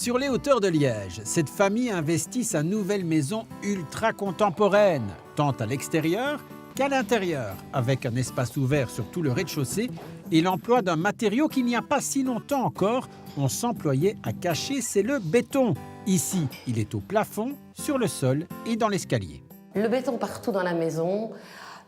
Sur les hauteurs de Liège, cette famille investit sa nouvelle maison ultra contemporaine, tant à l'extérieur qu'à l'intérieur, avec un espace ouvert sur tout le rez-de-chaussée et l'emploi d'un matériau qu'il n'y a pas si longtemps encore, on s'employait à cacher, c'est le béton. Ici, il est au plafond, sur le sol et dans l'escalier. Le béton partout dans la maison,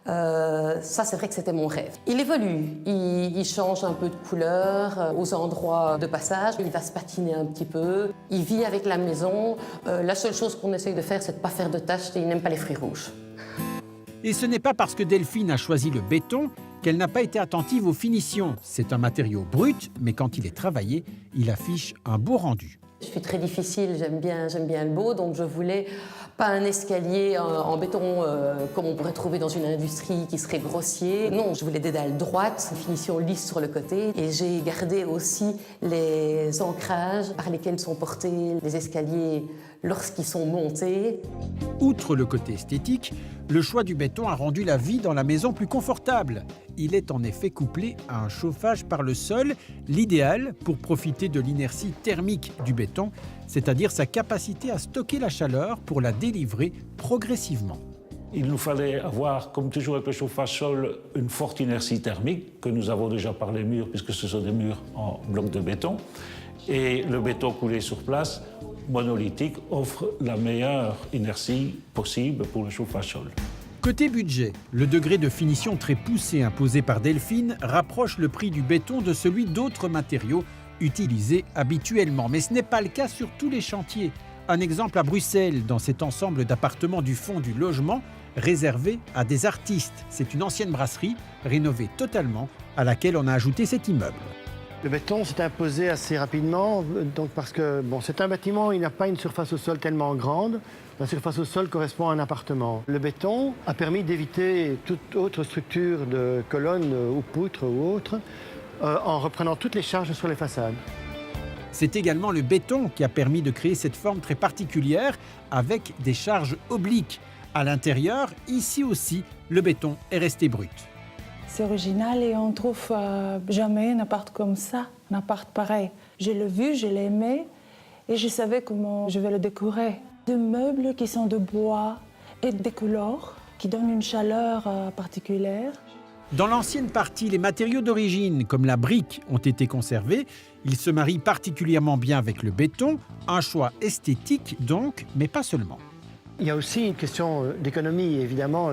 ça c'est vrai que c'était mon rêve. Il évolue, il change un peu de couleur aux endroits de passage, il va se patiner un petit peu, il vit avec la maison. La seule chose qu'on essaye de faire, c'est de ne pas faire de taches et il n'aime pas les fruits rouges. Et ce n'est pas parce que Delphine a choisi le béton qu'elle n'a pas été attentive aux finitions. C'est un matériau brut, mais quand il est travaillé, il affiche un beau rendu. Je suis très difficile, j'aime bien le beau, donc je voulais pas un escalier en béton comme on pourrait trouver dans une industrie qui serait grossier. Non, je voulais des dalles droites, une finition lisse sur le côté. Et j'ai gardé aussi les ancrages par lesquels sont portés les escaliers lorsqu'ils sont montés. Outre le côté esthétique, le choix du béton a rendu la vie dans la maison plus confortable. Il est en effet couplé à un chauffage par le sol, l'idéal pour profiter de l'inertie thermique du béton, c'est-à-dire sa capacité à stocker la chaleur pour la délivrer progressivement. Il nous fallait avoir, comme toujours avec le chauffage sol, une forte inertie thermique, que nous avons déjà par les murs, puisque ce sont des murs en bloc de béton. Et le béton coulé sur place, monolithique, offre la meilleure inertie possible pour le chauffage sol. Côté budget, le degré de finition très poussé imposé par Delphine rapproche le prix du béton de celui d'autres matériaux utilisés habituellement. Mais ce n'est pas le cas sur tous les chantiers. Un exemple à Bruxelles, dans cet ensemble d'appartements du fond du logement, réservé à des artistes. C'est une ancienne brasserie, rénovée totalement, à laquelle on a ajouté cet immeuble. Le béton s'est imposé assez rapidement, donc parce que c'est un bâtiment, il n'a pas une surface au sol tellement grande. La surface au sol correspond à un appartement. Le béton a permis d'éviter toute autre structure de colonnes ou poutres ou autres, en reprenant toutes les charges sur les façades. C'est également le béton qui a permis de créer cette forme très particulière avec des charges obliques. À l'intérieur, ici aussi, le béton est resté brut. C'est original et on trouve jamais un appart comme ça, un appart pareil. Je l'ai vu, je l'ai aimé et je savais comment je vais le décorer. Des meubles qui sont de bois et des couleurs qui donnent une chaleur particulière. Dans l'ancienne partie, les matériaux d'origine, comme la brique, ont été conservés. Ils se marient particulièrement bien avec le béton. Un choix esthétique donc, mais pas seulement. Il y a aussi une question d'économie, évidemment.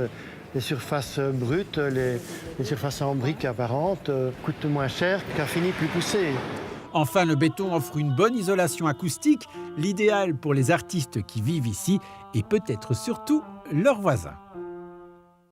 Les surfaces brutes, les surfaces en briques apparentes coûtent moins cher qu'un fini plus poussé. Enfin, le béton offre une bonne isolation acoustique, l'idéal pour les artistes qui vivent ici et peut-être surtout leurs voisins.